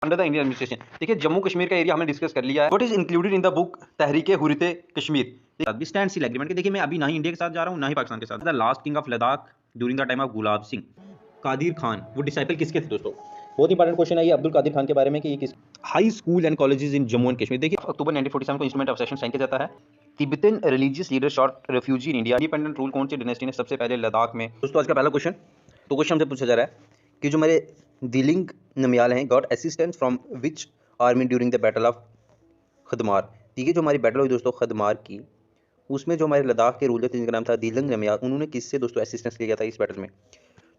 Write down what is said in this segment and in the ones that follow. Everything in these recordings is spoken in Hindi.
Under the Indian administration. देखिए जम्मू कश्मीर का एरिया हमने डिस्कस कर लिया है। What is included in the book Tehreek-e Hurriyat Kashmir stand seal agreement के। देखिए मैं अभी ना ही इंडिया के साथ जा रहा हूँ ना ही पाकिस्तान के साथ। The last king of Ladakh during the time of Gulab Singh Kadir Khan, वो डिसाइपल किसके थे दोस्तों? बहुत इंपॉर्टेंट क्वेश्चन है ये अब्दुल कादिर खान के बारे में कि ये किस high school and colleges in Jammu and Kashmir. देखिए अक्टूबर 1947 को इंस्ट्रूमेंट ऑफ सेशन साइन किया जाता है। Tibetan religious leader short refugee in India. Independent rule कौन सी डायनेस्टी ने सबसे पहले लद्दाख में? दोस्तों आज का पहला क्वेश्चन, तो क्वेश्चन हमसे पूछा जा रहा है कि जो हमारे दिलिंग नमयाल हैं got assistance from which army during the battle of Khadmar. ठीक है, जो हमारी बैटल हुई दोस्तों खदमार की, उसमें जो हमारे लद्दाख के रूलर थे जिनका नाम था दिलिंग नमयाल, उन्होंने किससे दोस्तों असिस्टेंस लिया था इस बैटल में?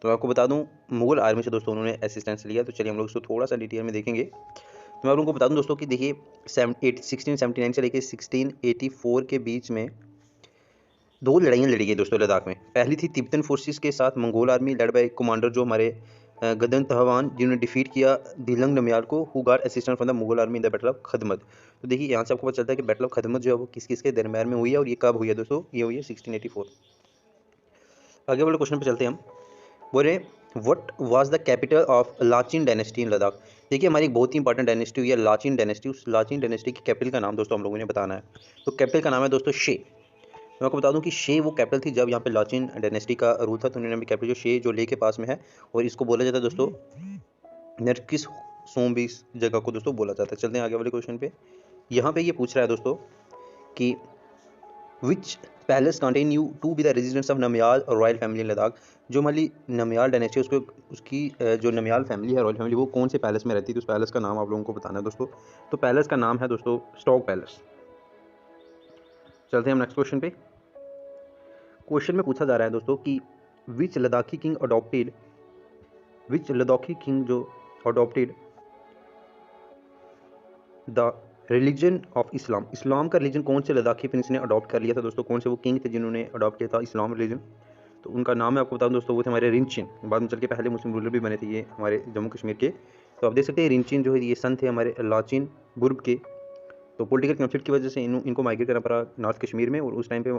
तो मैं आपको बता दूं मुगल आर्मी से दोस्तों उन्होंने असिस्टेंस लिया। तो चलिए हम लोग इसको थोड़ा सा डिटेल में देखेंगे। तो मैं आप लोगों को बता दूं दोस्तों कि देखिए 1679 से लेकर 1684 के बीच में दो लड़ाइयाँ लड़ी गई दोस्तों लद्दाख में। पहली थी तिब्बतन फोर्सेस के साथ Mongol army led by commander जो हमारे गदन तहवान, जिन्होंने डिफीट किया दिलंग नमयाल को, who got assistance from the Mughal army in the battle of Khadmat. तो देखिए यहाँ से आपको पता चलता है कि बैटल ऑफ खदमत जो है वो किस किस के दरम्यान में हुई है और ये कब हुई है दोस्तों? ये हुई है 1684। आगे वाले क्वेश्चन पे चलते हैं हम। बोले what was the capital of Lachin dynasty in Ladakh. देखिए हमारी एक बहुत ही इंपॉर्टेंट डायनेस्टी हुई है लाचिन डायनेस्टी। उस लाचिन डायनेस्टी की कैपिटल का नाम दोस्तों हम लोगों ने बताना है। तो कैपिटल का नाम है दोस्तों शे। मैं आपको बता दूं कि शे वो कैपिटल थी जब यहाँ पे लाचिन डायनेस्टी का रूल था। तो उन्होंने भी कैपिटल जो शे जो ले के पास में है, और इसको बोला जाता है दोस्तों नरकिस सोम भी इस जगह को दोस्तों बोला जाता है। चलते हैं आगे वाले क्वेश्चन पे। यहाँ पे ये पूछ रहा है दोस्तों कि which palace continue to be the residence of Namgyal royal family in Ladakh. जो हमारी नमयाल डायनेस्टी उसको उसकी जो नमयाल फैमिली है रॉयल फैमिली, वो कौन से पैलेस में रहती है? तो उस पैलेस का नाम आप लोगों को बताना है दोस्तों। तो पैलेस का नाम है दोस्तों स्टॉक पैलेस। चलते हैं हम नेक्स्ट क्वेश्चन पे। क्वेश्चन में पूछा जा रहा है दोस्तों कि विच लद्दाखी किंग जो adopted the religion of Islam. Islam का रिलीजन कौन से लद्दाखी प्रिंस ने अडॉप्ट कर लिया था दोस्तों? कौन से वो किंग थे जिन्होंने अडॉप्ट किया था इस्लाम रिलीजन? तो उनका नाम मैं आपको बताऊं दोस्तों, वो थे हमारे रिंचिन। बाद में चल के पहले मुस्लिम रूलर भी बने थे ये हमारे जम्मू कश्मीर के। तो आप देख सकते हैं रिंचिन जो है ये सन थे हमारे लाचिन बुर्ग के। तो पॉलिटिकल कॉन्फ्लिक्ट की वजह से इनको माइग्रेट करना पड़ा नॉर्थ कश्मीर में। और उस टाइम पे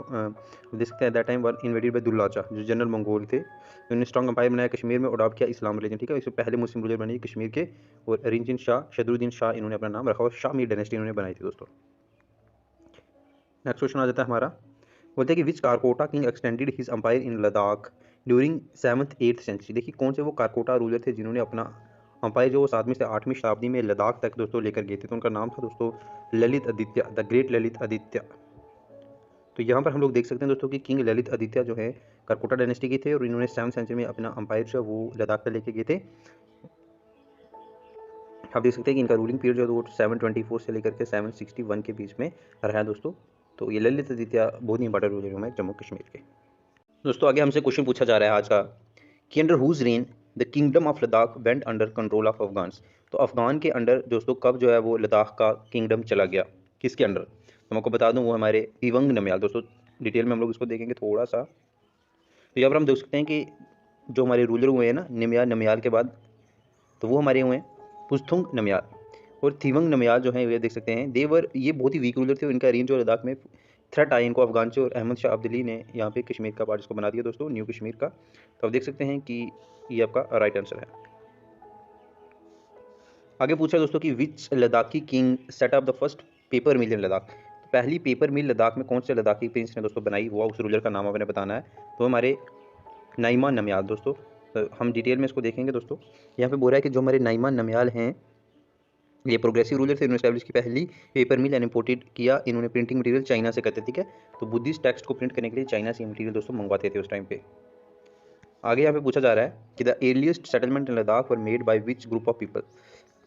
देख सकते हैं that time were invaded by Dulacha जो जनरल मंगोल थे। उन्होंने स्ट्रॉन्ग एम्पायर बनाया कश्मीर में, अडॉप्ट किया इस्लाम रिलीजन। ठीक है, इससे पहले मुस्लिम रूलर बने कश्मीर के। और रिंचिन शाह शदरुद्दीन शाह इन्होंने अपना नाम रखा और शाह मीर डायनेस्टी इन्होंने बनाई थी दोस्तों। नेक्स्ट क्वेश्चन आ जाता है हमारा। बोलते हैं कि which Karkota king extended his empire in Ladakh during 7th-8th century. देखिए कौन से वो कारकोटा रूलर थे जिन्होंने अपना अंपायर जो 7वीं से 8वीं शताब्दी में लद्दाख तक दोस्तों लेकर गए थे? तो उनका नाम था दोस्तों ललित आदित्य, द ग्रेट ललित आदित्य। तो यहाँ पर हम लोग देख सकते हैं दोस्तों कि किंग ललित आदित्य जो है कारकोटा डायनेस्टी के थे और इन्होंने 7th सेंचुरी में अपना अंपायर जो है वो लद्दाख तक लेके गए थे। आप देख सकते हैं कि इनका रूलिंग पीरियड जो है वो 724 से लेकर के 761 के बीच में रहा है दोस्तों। तो ये ललित आदित्य बहुत ही इंपॉर्टेंट रूलर है जम्मू कश्मीर के। दोस्तों आगे हमसे क्वेश्चन पूछा जा रहा है आज का कि under whose reign the kingdom of Ladakh went under control of Afghans. तो अफगान के अंडर दोस्तों कब जो है वो लद्दाख का किंगडम चला गया, किसके अंडर? तो मैं आपको बता दूं वो हमारे तिवंग नमयाल। दोस्तों डिटेल में हम लोग इसको देखेंगे थोड़ा सा। तो यहाँ पर हम देख सकते हैं कि जो हमारे रूलर हुए हैं ना नमयाल के बाद, तो वो हमारे हुए हैं पुस्तुंग नमयाल और थिवंग नमयाल जो है ये देख सकते हैं देवर। ये बहुत ही वीक रूलर थे, इनका रेंज और लद्दाख में थ्रेट आया इनको अफगान से। और अहमद शाह अब्दाली ने यहाँ पे कश्मीर का पार्ट इसको बना दिया दोस्तों, न्यू कश्मीर का। तो आप देख सकते हैं कि ये आपका राइट आंसर है। आगे पूछा दोस्तों कि which Ladakhi king set up the first paper mill in Ladakh. तो पहली पेपर मिल लद्दाख में कौन से लद्दाखी प्रिंस ने दोस्तों बनाई, वो उस रूलर का नाम आपने बताना है। तो हमारे नाइमा नमयाल दोस्तों। तो हम डिटेल में इसको देखेंगे दोस्तों। यहाँ पे बोल रहा है कि जो हमारे नाइमा नमयाल हैं ये प्रोग्रेसिव रूलर थे, इन्होंने एस्टैब्लिश की पहली पेपर मिल एंड इंपोर्टेड किया। इन्होंने प्रिंटिंग मटेरियल चाइना से करते थे। ठीक है, तो बुद्धिस्ट टेक्स्ट को प्रिंट करने के लिए चाइना से मटेरियल दोस्तों मंगवाते थे उस टाइम पे। आगे यहाँ पे पूछा जा रहा है कि the earliest settlement in Ladakh were made by which group of people.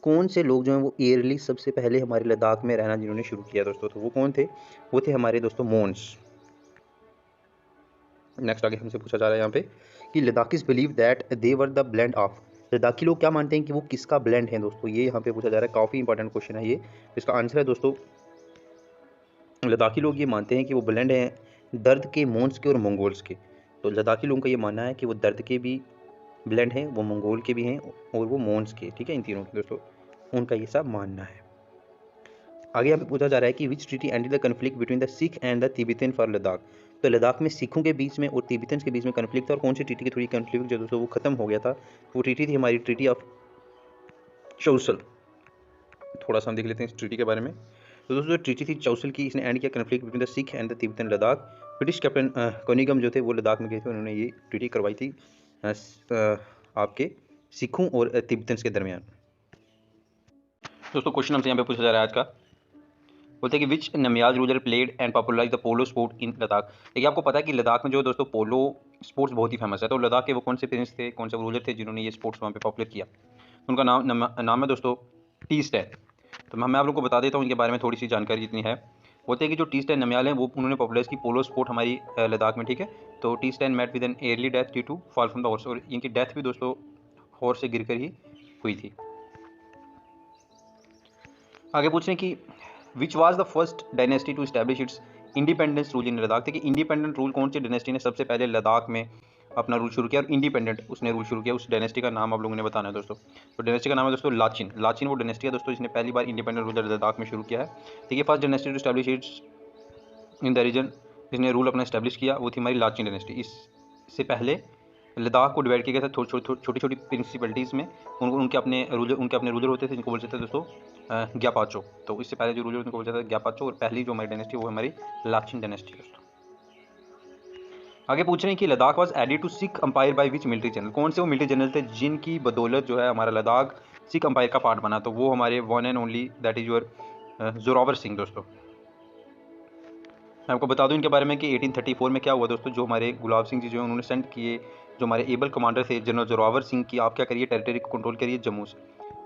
कौन से लोग जो हैं वो एयरली सबसे पहले हमारे लद्दाख में रहना जिन्होंने शुरू किया दोस्तों? तो वो कौन थे? वो थे हमारे दोस्तों मोन्स। नेक्स्ट आगे हमसे पूछा जा रहा है यहाँ पे कि Ladakhis believe that they were the blend of. Ladakhi लोग क्या मानते हैं कि वो किसका ब्लेंड है दोस्तों? ये यहाँ पे पूछा जा रहा है, काफ़ी इंपॉर्टेंट क्वेश्चन है ये। इसका आंसर है दोस्तों लद्दाखी लोग ये मानते हैं कि वो ब्लेंड हैं दर्द के, मोन्स के और मंगोल्स के। तो लद्दाखी लोगों का ये मानना है कि वो दर्द के भी ब्लेंड हैं, वो मंगोल के भी हैं और वो मोन्स के। ठीक है, इन तीनों के दोस्तों उनका ये सब मानना है। आगे यहाँ पे पूछा जा रहा है कि which treaty ended the conflict between the Sikh and the Tibetan for Ladakh. तो लद्दाख में सिखों के बीच में और तिब्बतन के बीच में कन्फ्लिक्ट था, और कौन सी ट्रीटी के थ्रू कन्फ्लिक्ट जो दोस्तों वो खत्म हो गया था? वो ट्रीटी थी हमारी ट्रीटी ऑफ चौसल। थोड़ा सा हम देख लेते हैं इस ट्रीटी के बारे में। तो दोस्तों जो ट्रीटी थी चौसल की, इसने एंड किया conflict between the Sikh and the Tibetan Ladakh. British captain Cunningham जो थे वो लद्दाख में गए थे, उन्होंने ये ट्रीटी करवाई थी आपके सिखों और तिब्बतन्स के दरमियान। दोस्तों क्वेश्चन हमसे यहाँ पे पूछा जा रहा है आज का, बोलते हैं कि which Namgyal ruler played and popularize the polo sport in Ladakh. देखिए आपको पता है कि लद्दाख में जो दोस्तों पोलो स्पोर्ट्स बहुत ही फेमस है, तो लद्दाख के वो कौन से प्रिंस थे, कौन से रूलर थे जिन्होंने ये स्पोर्ट्स वहाँ पे पॉपुलर किया। उनका नाम है दोस्तों टी स्टैन। तो मैं आप लोगों को बता देता हूँ इनके बारे में थोड़ी सी जानकारी जितनी है। बोलते हैं कि जो टी स्टैन नमयाल है वो उन्होंने पॉपुलराइज की पोलो स्पोर्ट हमारी लद्दाख में, ठीक है। तो टी स्टैन met with an early death due to fall from the horse, और इनकी डेथ भी दोस्तों हॉर्स से गिरकर ही हुई थी। आगे पूछ रहे हैं कि which was the first dynasty to establish its independence rule in Ladakh. देखिए इंडिपेंडेंट रूल कौन सी डायनेस्टी ने सबसे पहले लद्दाख में अपना रूल शुरू किया और इंडिपेंडेंट उसने रूल शुरू किया, उस डायनेस्टी का नाम आप लोगों ने बताना है दोस्तों। तो डायनेस्टी का नाम है दोस्तों लाचिन। लाचिन वो डायनेस्टी है दोस्तों जिसने पहली बार इंडिपेंडेंट रूल लद्दाख में शुरू किया है। देखिए first dynasty to establish its in the region, जिसने रूल अपना एस्टैब्लिश किया वो थी हमारी लाचिन डायनेस्टी। इससे पहले लद्दाख को डिवाइड किया गया था छोटी छोटी प्रिंसिपलिटीज़ में। उनके अपने रूलर होते थे जिनको बोलते थे दोस्तों ग्यापाचो। तो इससे पहले जो रूलर उनको बोलते थे ग्यापाचो, और पहली जो हमारी डायनेस्टी वो हमारी लाचिन डायनेस्टी दोस्तों। आगे पूछ रहे हैं कि Ladakh was added to Sikh empire by which military general. कौन से वो मिलिट्री जनरल थे जिनकी बदौलत जो है हमारा लद्दाख सिख अंपायर का पार्ट बना। तो वो हमारे one and only that is your Zorawar Singh दोस्तों। मैं आपको बता दूं इनके बारे में कि 1834 में क्या हुआ दोस्तों, जो हमारे गुलाब सिंह जी जो है उन्होंने सेंड किए, जो हमारे एबल कमांडर थे जनरल जोरावर सिंह की, आप क्या करिए टेरिटरी को कंट्रोल करिए जम्मू से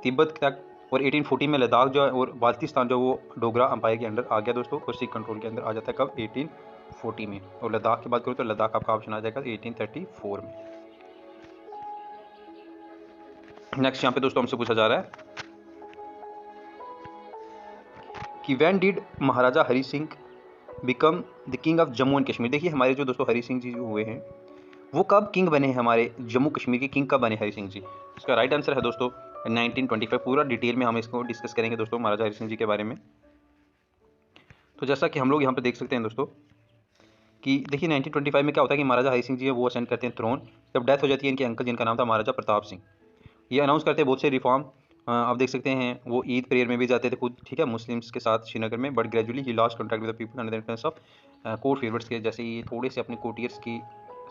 तिब्बत तक। और 1840 में लद्दाख जो है और बाल्टिस्तान जो वो डोगरा अंपायर के अंडर आ गया दोस्तों, और सिख कंट्रोल के अंदर आ जाता है कब 1840 में। और लद्दाख की बात करूँ तो लद्दाख आपका ऑप्शन आ जाएगा 1834 में। नेक्स्ट यहाँ पे दोस्तों हमसे पूछा जा रहा है कि when did Maharaja Hari Singh became the king of Jammu and Kashmir. देखिए हमारे जो दोस्तों हरि सिंह जी जो हुए हैं वो कब किंग बने हैं, हमारे जम्मू कश्मीर के किंग कब बने हरि सिंह जी। इसका राइट आंसर है दोस्तों 1925। पूरा डिटेल में हम इसको डिस्कस करेंगे दोस्तों महाराजा हरि सिंह जी के बारे में। तो जैसा कि हम लोग यहाँ पे देख सकते हैं दोस्तों कि देखिए 1925 में क्या होता है कि महाराजा हरि सिंह जी है वो असेंड करते हैं थ्रोन, जब डेथ हो जाती है इनके अंकल जिनका नाम था महाराजा प्रताप सिंह। ये अनाउंस करते हैं बहुत से रिफॉर्म, आप देख सकते हैं वो ईद प्रेयर में भी जाते थे खुद, ठीक है, मुस्लिम्स के साथ श्रीनगर में। But gradually he lost contact with the people under the influence of court favours के, जैसे ये थोड़े से अपने कोटियर्स की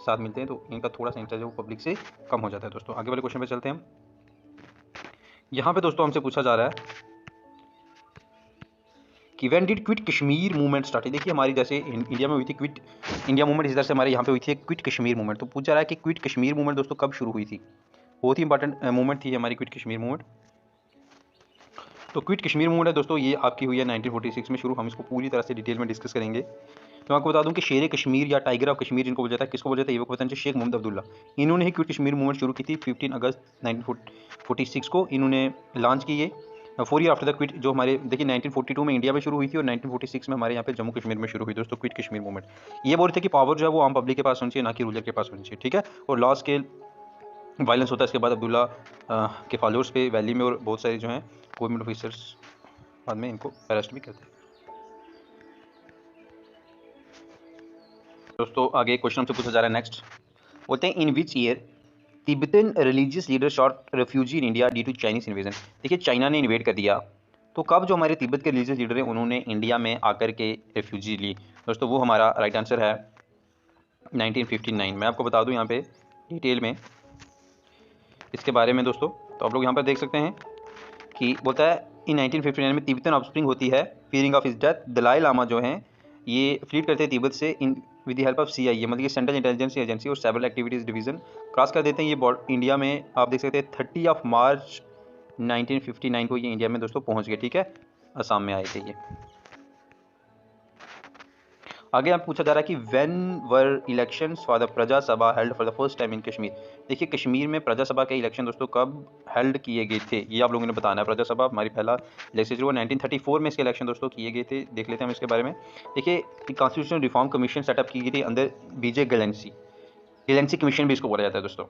साथ मिलते हैं तो इनका थोड़ा सा इंटरेस्ट है वो पब्लिक से कम हो जाता है दोस्तों। आगे वाले क्वेश्चन पे चलते हैं हम। यहाँ पे दोस्तों हमसे पूछा जा रहा है कि when did quit Kashmir movement start. देखिए हमारी जैसे इंडिया में हुई थी क्विट इंडिया मूवमेंट, इस तरह से हमारे यहाँ पे हुई थी क्विट कश्मीर मूवमेंट। तो पूछा रहा है कि क्विट कश्मीर मूवमेंट दोस्तों कब शुरू हुई थी। बहुत ही इंपॉर्टेंट मूवमेंट थी हमारी क्विट कश्मीर मूवमेंट। तो क्विट कश्मीर मूवमेंट है दोस्तों ये आपकी हुई है 1946 में शुरू। हम इसको पूरी तरह से डिटेल में डिस्कस करेंगे। तो आपको बता दूं कि शेर कश्मीर या टाइगर ऑफ कश्मीर जिनको बोला जाता है, किसको बोला जाता है, ये पता नहीं, शेख मोहम्मद अब्दुल्ला, इन्होंने ही क्विट कश्मीर मूवमेंट शुरू की थी 15 अगस्त 1946 को इन्होंने लॉन्च की ये 4 ईयर आफ्टर द क्विट। जो हमारे देखिए 1942 में इंडिया में शुरू हुई थी और 1946 में हमारे यहाँ पे जम्मू कश्मीर में शुरू हुई दोस्तों क्विट कश्मीर मूवमेंट। ये बोल रहे थे कि पावर जो है वो आम पब्लिक के पास होनी चाहिए, ना कि रूलर के पास होनी चाहिए, ठीक है। और लॉ स्केल वायलेंस होता है। इसके बाद अब्दुल्ला के फॉलोअर्स पे वैली में और बहुत सारे जो हैं गवर्नमेंट ऑफिसर्स बाद में इनको अरेस्ट भी करते हैं दोस्तों। आगे क्वेश्चन हमसे पूछा जा रहा है नेक्स्ट, बोलते हैं in which year Tibetan religious leader sought refugee in India due to Chinese invasion. देखिए चाइना ने इन्वेड कर दिया, तो कब जो हमारे तिब्बत के रिलीजियस लीडर हैं उन्होंने इंडिया में आकर के रेफ्यूजी ली दोस्तों, वो हमारा राइट आंसर है 1959। मैं आपको बता दूं यहाँ पे डिटेल में इसके बारे में दोस्तों। तो आप लोग यहाँ पर देख सकते हैं कि बोलता है इन 1959 में तिब्बतन ऑफस्प्रिंग होती है fearing of his death. Dalai Lama जो हैं ये फ्लीट करते हैं तिब्बत से in with the help of CIA, मतलब कि सेंट्रल इंटेलिजेंस एजेंसी, और सेवरल एक्टिविटीज़ डिवीज़न क्रॉस कर देते हैं ये इंडिया में। आप देख सकते हैं 30 मार्च 1959 को ये इंडिया में दोस्तों पहुंच गए, ठीक है, असम में आए थे ये। आगे आप पूछा जा रहा है कि when were elections for the प्रजा सभा held for the first time in Kashmir. देखिए कश्मीर में प्रजा सभा के इलेक्शन दोस्तों कब हेल्ड किए गए थे ये आप लोगों ने बताना है। प्रजा सभा हमारी पहला इलेक्शन जो 1934 में इसके इलेक्शन दोस्तों किए गए थे, देख लेते हैं हम इसके बारे में। देखिए कॉन्स्टिट्यूशनल रिफॉर्म कमीशन सेटअप की गई थी अंदर BJ गैलेंसी कमीशन भी इसको बोला जाता है दोस्तों,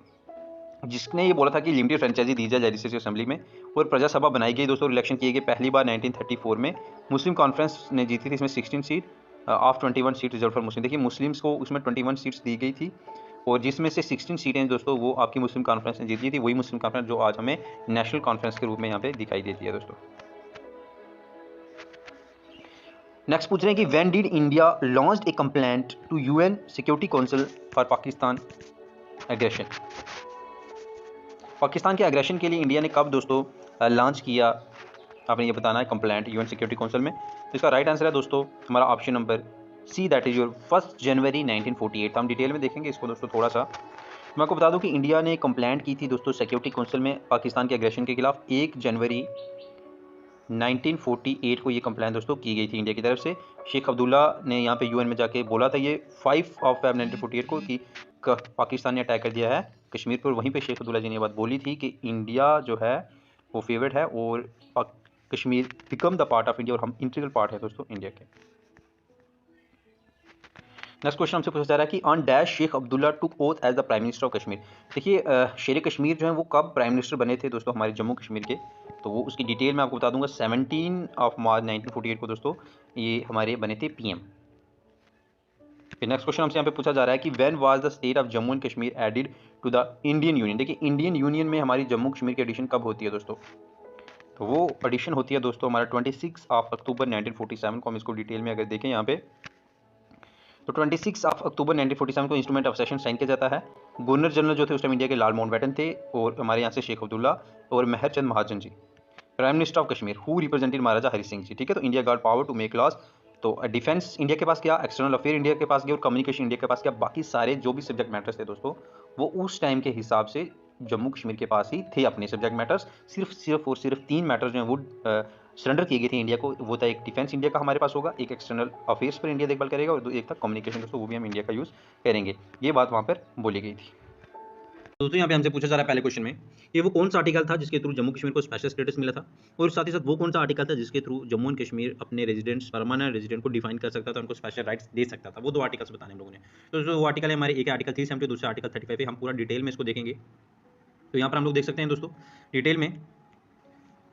जिसने ये बोला था कि लिमिटेड फ्रेंचाइजी दी जाए लेजिस्लेटिव असेंबली में। और प्रजा सभा बनाई गई दोस्तों, इलेक्शन किए गए पहली बार 1934 में। मुस्लिम कॉन्फ्रेंस ने जीती थी इसमें 16 seat of 21 seat reserve for Muslim. देखिए मुस्लिम्स को उसमें 21 सीट्स दी गई थी और जिसमें से 16 सीटें दोस्तों वो आपकी मुस्लिम कॉन्फ्रेंस ने जीती थी। वही मुस्लिम कॉन्फ्रेंस जो आज हमें नेशनल कॉन्फ्रेंस के रूप में यहाँ पे दिखाई देती है दोस्तों। नेक्स्ट पूछ रहे हैं कि when did India launched a complaint to UN security council for Pakistan aggression. Pakistan के एग्रेशन के लिए इंडिया ने कब दोस्तों लॉन्च किया, आपने ये बताना है कंप्लेंट यूएन सिक्योरिटी काउंसिल में। तो इसका राइट आंसर है दोस्तों हमारा option number C, that is your 1 January 1948। हम डिटेल में देखेंगे इसको दोस्तों थोड़ा सा। मैं आपको बता दूं कि इंडिया ने कंप्लेंट की थी दोस्तों सिक्योरिटी काउंसिल में पाकिस्तान के एग्रेशन के खिलाफ 1 जनवरी 1948 को ये कंप्लेंट दोस्तों की गई थी इंडिया की तरफ से। शेख अब्दुल्ला ने यहाँ पे यूएन में जाके बोला था ये 5 Feb 1948 को कि पाकिस्तान ने अटैक कर दिया है कश्मीर पर। वहीं पे शेख अब्दुल्ला जी ने बात बोली थी कि इंडिया जो है वो फेवरेट है और Kashmir become the part of India, और हम इंटीग्रल पार्ट है दोस्तों इंडिया के। नेक्स्ट क्वेश्चन हमसे पूछा जा रहा है कि on dash Sheikh Abdullah took oath as the prime minister of Kashmir. देखिए शेर कश्मीर जो है वो कब प्राइम मिनिस्टर बने थे दोस्तों हमारे जम्मू कश्मीर के, तो वो उसकी डिटेल मैं आपको बता दूंगा। 17 मार्च 1948 को दोस्तों ये हमारे बने थे पीएम। फिर नेक्स्ट क्वेश्चन हमसे यहाँ पे पूछा जा रहा है कि when was the state of Jammu and Kashmir added to the Indian union. देखिए इंडियन यूनियन में हमारी जम्मू कश्मीर की एडिशन कब होती है दोस्तों, तो वो एडिशन होती है दोस्तों हमारा 26 अक्टूबर 1947 को। हम इसको डिटेल में अगर देखें यहाँ पे, तो 26 अक्टूबर 1947 को इंस्ट्रूमेंट ऑफ सेशन साइन किया जाता है। गवर्नर जनरल जो थे उस टाइम इंडिया के लाल माउंटबेटन थे, और हमारे यहाँ से शेख अब्दुल्ला और Mehrchand Mahajan ji. Prime minister of Kashmir who represented Maharaja Hari Singh ji. ठीक है, तो India got power to make laws. तो डिफेंस इंडिया के पास क्या, एक्सटर्नल अफेयर इंडिया के पास गया, और कम्युनिकेशन इंडिया के पास क्या। बाकी सारे जो भी सब्जेक्ट मैटर्स थे दोस्तों वो उस टाइम के हिसाब से जम्मू कश्मीर के पास ही थे अपने सब्जेक्ट मैटर्स। सिर्फ 3 मैटर्स जो हैं वो सरेंडर किए गए थे इंडिया को। वो था एक डिफेंस इंडिया का हमारे पास होगा, एक एक्सटर्नल अफेयर्स पर इंडिया देखभाल करेगा, और एक था कम्युनिकेशन दोस्तों वो भी हम इंडिया का यूज़ करेंगे। ये बात वहाँ पर बोली गई थी। दोस्तों यहाँ पे हमसे पूछा जा रहा है पहले क्वेश्चन में कि वो कौन सा आर्टिकल था जिसके थ्रू जम्मू कश्मीर को स्पेशल स्टेटस मिला था, और साथ ही साथ वो कौन सा आर्टिकल था जिसके थ्रू जम्मू एंड कश्मीर अपने रेजिडेंट्स परमानेंट रेजिडेंट को डिफाइन कर सकता था, उनको स्पेशल राइट्स दे सकता था। वो 2 आर्टिकल्स बताने हम लोगों ने। तो जो वो आर्टिकल है हमारे, एक आर्टिकल 370, दूसरा आर्टिकल 35 है। हम पूरा डिटेल में इसको देखेंगे। तो यहाँ पर हम लोग देख सकते हैं दोस्तों डिटेल में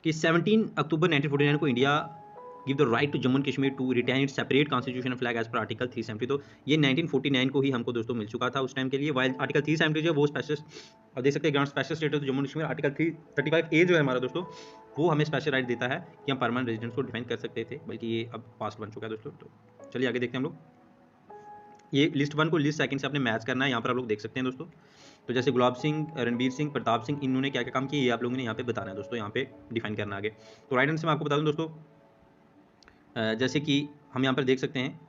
कि 17 अक्टूबर 1949 को India give the right to Jammu and Kashmir to retain its separate constitution flag as per article 370। तो ये 1949 को ही हमको दोस्तों मिल चुका था उस टाइम के लिए। वाइल आर्टिकल 370 जो है वो स्पेशल, अब देख सकते हैं ground special status Jammu and Kashmir. Article 335A जो है हमारा दोस्तों वो हमें स्पेशल राइट देता है कि हम परमानेंट रेजिडेंट्स को डिफाइन कर सकते थे, बल्कि ये अब पास्ट बन चुका है दोस्तों। तो चलिए आगे देखते हैं हम लोग। ये लिस्ट 1 को लिस्ट 2 से आपने मैच करना है, यहाँ पर आप लोग देख सकते हैं दोस्तों। तो जैसे गुलाब सिंह, रणबीर सिंह, प्रताप सिंह, इन्होंने क्या क्या काम किया ये आप लोगों ने यहाँ पे बताना है दोस्तों, यहाँ पे डिफाइन करना आगे। तो राइट आंसर मैं आपको बता दूं दोस्तों, जैसे कि हम यहाँ पर देख सकते हैं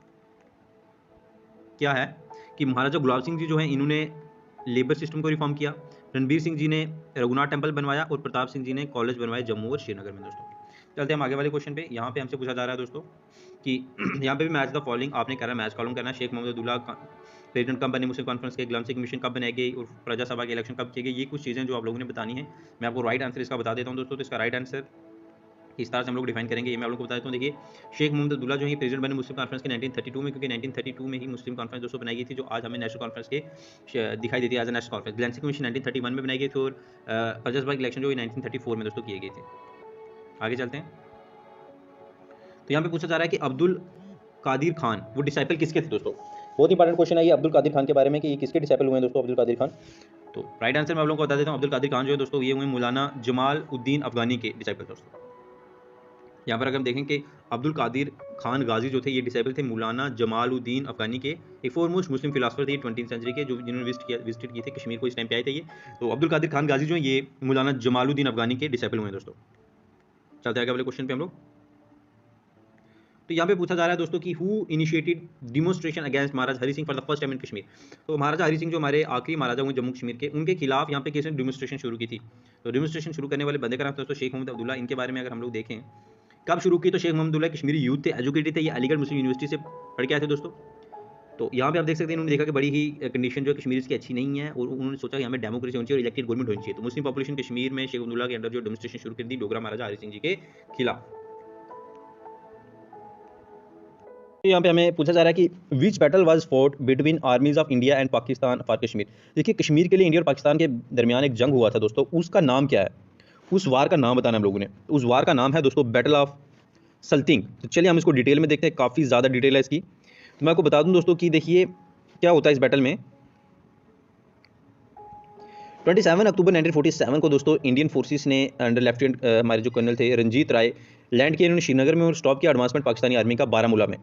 क्या है कि महाराजा गुलाब सिंह जी जो हैं इन्होंने लेबर सिस्टम को रिफॉर्म किया, रणबीर सिंह जी ने रघुनाथ टेम्पल बनवाया, और प्रताप सिंह जी ने कॉलेज बनवाए जम्मू और श्रीनगर में दोस्तों। चलते हैं हम आगे वाले क्वेश्चन पे। यहाँ पे हमसे पूछा जा रहा है दोस्तों कि यहाँ पे भी मैच द फॉलोइंग आपने करा मैच कॉलम करना है। शेख मोहम्मद अब्दुल्ला प्रेसिडेंट कब बने मुस्लिम कॉन्फ्रेंस के, गुलाम सिंह कमीशन कब बनाई गई, और प्रजा सभा के इलेक्शन कब किए गए। ये कुछ चीज़ें जो आप लोगों ने बतानी है। मैं आपको राइट आंसर इसका बता देता हूँ दोस्तों। तो इसका राइट आंसर इस तरह से हम लोग डिफाइन करेंगे, ये मैं आप लोगों को बता देता हूँ। देखिए शेख मोहम्मद अब्दुल्ला जो है प्रेसिडेंट बने मुस्लिम कॉन्फ्रेंस के 1932 में, क्योंकि 1932 में ही मुस्लिम कॉन्फ्रेंस दोस्तों बनाई गई थी, जो आज हमें नेशनल कॉन्फ्रेंस के दिखाई देती है as a national conference. Ghulam Singh commission 1931 में बनाई गई थी, और प्रजा सभा के इलेक्शन जो 1934 में दोस्तों किए गए थे। आगे चलते हैं। तो यहाँ पे पूछा जा रहा है कि अब्दुल कादिर खान वो डिसाइपल किसके थे दोस्तों। बहुत इंपॉर्टेंट क्वेश्चन है ये अब्दुल कादिर खान के बारे में कि ये किसके डिसाइपल हुए हैं दोस्तों अब्दुल कादिर खान। तो राइट आंसर मैं आप लोगों को बता देता हूँ। अब्दुल कादिर खान जो है दोस्तों ये हुए मौलाना जमाल उद्दीन अफगानी के डिसाइपल दोस्तों। यहाँ पर अगर हम देखें कि अब्दुल कादिर खान गाजी जो थे ये डिसाइपल थे मौलाना जमाल उद्दीन अफगानी के, एक फोरमोस्ट मुस्लिम फिलासफर थे 20वीं सेंचुरी के, जो जिन्होंने विजिट किए थे कश्मीर को, इस टाइम पे आए थे ये। तो अब्दुल कादिर खान गाजी जो है ये मौलाना जमालुद्दीन अफगानी के डिसाइपल हुए हैं दोस्तों। चलते आगे वाले क्वेश्चन पे हम लोग। तो यहाँ पे पूछा जा रहा है दोस्तों कि who initiated demonstration against Maharaj Hari Singh for the first time in Kashmir. तो महाराजा हरि सिंह जो हमारे आखिरी महाराजा हुए जम्मू कश्मीर के, उनके खिलाफ यहाँ पे किसने डिमोन्स्ट्रेशन शुरू की थी। तो डिमोन्स्ट्रेशन शुरू करने वाले बंदे का नाम दोस्तों शेख मोहम्मद अब्दुल्ला। इनके बारे में अगर हम लोग देखें कब शुरू की, तो शेख मोहम्मद अब्दुल्ला कश्मीरी यूथ थे, एजुकेटेड थे, ये अलीगढ़ मुस्लिम यूनिवर्सिटी से पढ़ के आए थे दोस्तों। तो यहाँ पे आप देख सकते हैं इन्होंने देखा कि बड़ी ही कंडीशन जो है कश्मीर की अच्छी नहीं है, और उन्होंने सोचा कि हमें डेमोक्रेसी होनी चाहिए और इलेक्टेड गवर्नमेंट होनी चाहिए। तो मुस्लिम पॉपुलेशन कश्मीर में शेख अब्दुल्ला के अंडर जो डेमोन्स्ट्रेशन शुरू कर दी डोगरा महाराजा हरि सिंह जी के खिलाफ। यहाँ पे हमें पूछा जा रहा है कि विच battle was fought between आर्मीज of India and Pakistan for Kashmir. देखिए कश्मीर के लिए इंडिया और पाकिस्तान के दरमियान एक जंग हुआ था दोस्तों, उसका नाम क्या है, उस वार का नाम बताना हम लोगों ने। उस वार का नाम है दोस्तों बैटल ऑफ सल्तिंग। तो चलिए हम इसको डिटेल में देखते हैं, काफ़ी ज़्यादा डिटेल है इसकी। तो मैं आपको बता दूं दोस्तों कि देखिए क्या होता है इस बैटल में। 27 अक्टूबर 1947 को दोस्तों इंडियन फोर्सेस ने अंडर लेफ्टिनेंट हमारे जो कर्नल थे रंजीत राय लैंड किया इन्होंने श्रीनगर में और स्टॉप किया एडवांसमेंट पाकिस्तानी आर्मी का बारामूला में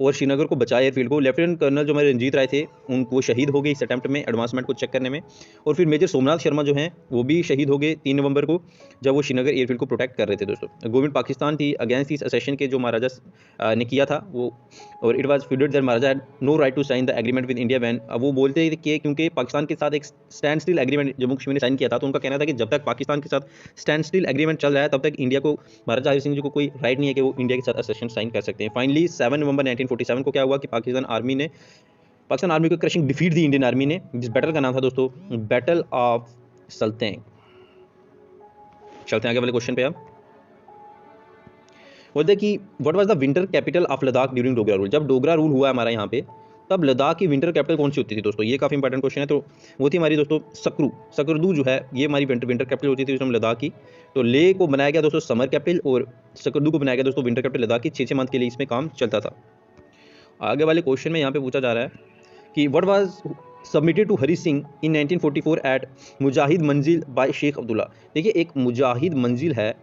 और श्रीनगर को बचाया एयरफील्ड को। लेफ्टिनेंट कर्नल जो हमारे रंजीत राय थे उनको शहीद हो गए इस अटैम्प्ट में एडवांसमेंट को चेक करने में। और फिर मेजर सोमनाथ शर्मा जो हैं वो भी शहीद हो गए 3 नवंबर को जब वो श्रीनगर एयरफील्ड को प्रोटेक्ट कर रहे थे दोस्तों। गवर्नमेंट पाकिस्तान थी अगेंस्ट इस असेशन के जो महाराजा ने किया था वो, और it was felt that Maharaja had no right to sign the agreement with India when, अब वो बोलते थे कि क्योंकि पाकिस्तान के साथ एक stand still agreement Jammu Kashmir ने साइन किया था, तो उनका कहना था कि जब तक पाकिस्तान के साथ स्टैंड स्टिल एग्रीमेंट चल रहा है तब तक इंडिया को, महाराजा हरि सिंह जी को कोई राइट नहीं है कि वो इंडिया के साथ असेशन साइन कर सकते हैं। फाइनली 7 नवंबर 1947 को क्या हुआ कि पाकिस्तान आर्मी को क्रशिंग डिफीट दी इंडियन आर्मी ने, जिस बैटल का नाम था दोस्तों बैटल ऑफ सल्तेंग। चलते हैं आगे वाले क्वेश्चन पे। अब बोलते हैं कि what was the winter capital of Ladakh during Dogra rule, जब डोगरा रूल हुआ हमारा यहाँ पे तब लद्दाख की विंटर कैपिटल कौन सी होती थी दोस्तों, ये काफ़ी इंपॉर्टेंट क्वेश्चन है। तो वो थी हमारी दोस्तों सकरदू जो है ये हमारी विंटर कैपिटल होती थी लद्दाख की। तो ले को बनाया गया दोस्तों समर कैपिटल और सकरदू को बनाया गया दोस्तों विंटर कैपिटल लद्दाख की। 6 मंथ के लिए इसमें काम चलता था। आगे वाले क्वेश्चन में यहाँ पे पूछा जा रहा है कि what was submitted to Hari Singh in 1944 at Mujahid Manzil by Sheikh Abdullah. देखिए एक मुजाहिद मंजिल है,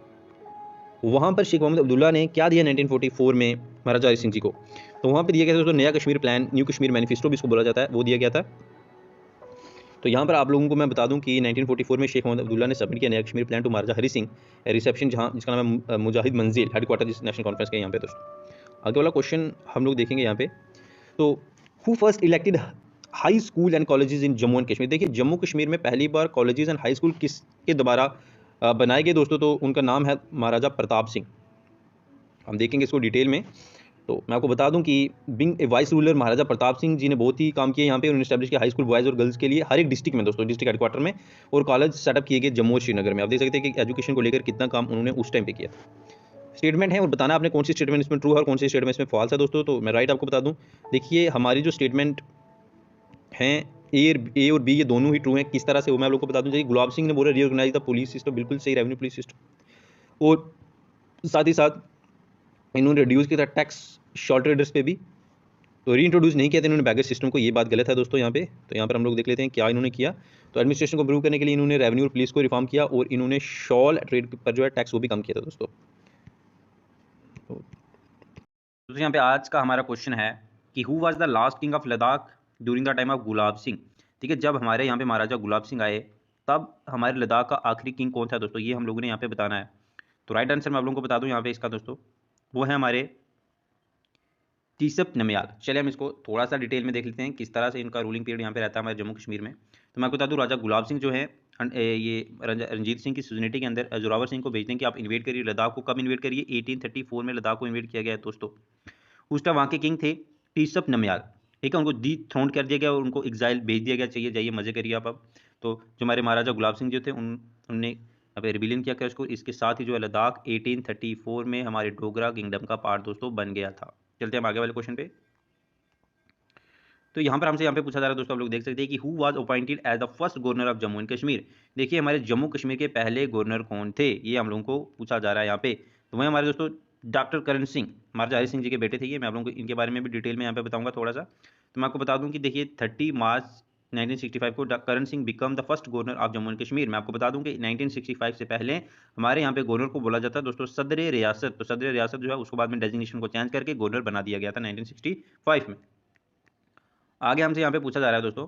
वहाँ पर शेख मोहम्मद अब्दुल्ला ने क्या दिया 1944 में महाराजा हरि सिंह जी को, तो वहाँ पर दिया गया था दोस्तों नया Kashmir plan, new Kashmir manifesto भी इसको बोला जाता है, वो दिया गया था। तो यहाँ पर आप लोगों को मैं बता दूं कि 1944 में शेख मोहम्मद अब्दुल्ला ने सबमिट किया Naya Kashmir plan to Maharaja Hari Singh, reception जहाँ जिसका नाम है मुजाहिद मंजिल, हेडक्वार्टर जिस नेशनल कॉन्फ्रेंस के यहाँ पे दोस्तों। आगे वाला क्वेश्चन हम लोग देखेंगे यहाँ पे। तो who first elected high school and colleges in Jammu and Kashmir, देखिए जम्मू कश्मीर में पहली बार कॉलेजेस एंड हाई स्कूल किसके द्वारा बनाए गए दोस्तों, तो उनका नाम है महाराजा प्रताप सिंह। हम देखेंगे इसको डिटेल में। तो मैं आपको बता दूं कि बिंग ए वाइस रूलर महाराजा प्रताप सिंह जी ने बहुत ही काम किया यहाँ पे। उन्होंने स्टैब्लिश किया हाई स्कूल बॉयज़ और गर्ल्स के लिए हर एक डिस्ट्रिक्ट में दोस्तों, डिस्ट्रिक्ट हेडक्वार्टर में, और कॉलेज सेटअप किए गए जम्मू और श्रीनगर में। आप देख सकते हैं कि एजुकेशन को लेकर कितना काम उन्होंने उस टाइम पे किया। स्टेटमेंट है और बताना आपने कौन सी स्टेटमेंट इसमें ट्रू है और कौन सी स्टेटमेंट इसमें फॉल्स है दोस्तों। तो मैं राइट आपको बता दूँ, देखिए हमारी जो स्टेटमेंट हैं ए और बी ये दोनों ही ट्रू हैं। किस तरह से वो मैं आप लोग को बता दूँ। जैसे गुलाब सिंह ने बोला रीऑर्गेनाइज द पुलिस सिस्टम, बिल्कुल सही, रेवेन्यू पुलिस सिस्टम, और साथ ही साथ इन्होंने रिड्यूस किया था टैक्स शॉर्ट ट्रेडर्स पे भी, तो री इंट्रोड्यूस नहीं किया था इन्होंने बैगेज सिस्टम को, ये बात गलत है दोस्तों यहाँ पे। तो यहाँ पर हम लोग देख लेते हैं क्या इन्होंने किया। तो एडमिनिस्ट्रेशन को इम्प्रूव करने के लिए इन्होंने रेवेन्यू और पुलिस को रिफॉर्म किया और इन्होंने शॉल ट्रेड पर जो है टैक्स वो भी कम किया था दोस्तों। तो यहाँ पे आज का हमारा क्वेश्चन है कि who was the last king of Ladakh during the time of Gulab Singh. ठीक है, जब हमारे यहाँ पे महाराजा गुलाब सिंह आए तब हमारे लद्दाख का आखिरी किंग कौन था दोस्तों, ये हम लोगों ने यहाँ पे बताना है। तो राइट आंसर मैं आप लोगों को बता दूँ यहाँ पे इसका दोस्तों, वो है हमारे टीसप नमयाल। चलिए हम इसको थोड़ा सा डिटेल में देख लेते हैं किस तरह से इनका रूलिंग पीरियड यहाँ पे रहता है हमारे जम्मू कश्मीर में। तो मैं आपको बता दूँ राजा गुलाब सिंह जो है ये रंजीत सिंह की सुजनिटी के अंदर जोरावर सिंह को भेजते हैं कि आप इन्वेट करिए लद्दाख को। कब इन्वेट करिए, 1834 में लद्दाख को इन्वेट किया गया है दोस्तों। उस टाइम वहाँ के किंग थे टीसप नमयाल। ठीक है, उनको डी थ्रोन कर दिया गया और उनको एग्जाइल भेज दिया गया, चाहिए जाइए मजे करिए आप। अब तो जो हमारे महाराजा गुलाब सिंह जो थे उनने अब रिबिलियन किया उसको, इसके साथ ही जो है लद्दाख 1834 में हमारे डोगरा किंगडम का पार्ट दोस्तों बन गया था। चलते हैं हम आगे वाले क्वेश्चन पे। तो यहाँ पर हमसे यहाँ पे पूछा जा रहा है दोस्तों, आप लोग देख सकते हैं कि who was appointed as the first governor of Jammu and Kashmir. देखिए हमारे जम्मू कश्मीर के पहले गवर्नर कौन थे, ये हम लोगों को पूछा जा रहा है यहाँ पे। तो वही हमारे दोस्तों डॉक्टर करण सिंह, महाराजा हरि सिंह जी के बेटे थे ये। मैं आप लोगों को इनके बारे में भी डिटेल में यहाँ पे बताऊंगा थोड़ा सा। तो मैं आपको बता दूँ कि देखिए 30 मार्च 1965 को Karan Singh became the first governor of Jammu and Kashmir. मैं आपको बता दूं कि 1965 से पहले हमारे यहाँ पे गवर्नर को बोला जाता है दोस्तों सदर रियासत। तो सदर रियासत जो है उसको बाद में डेजिग्नेशन को चेंज करके गवर्नर बना दिया गया था 1965 में। आगे हमसे यहाँ पे पूछा जा रहा है दोस्तों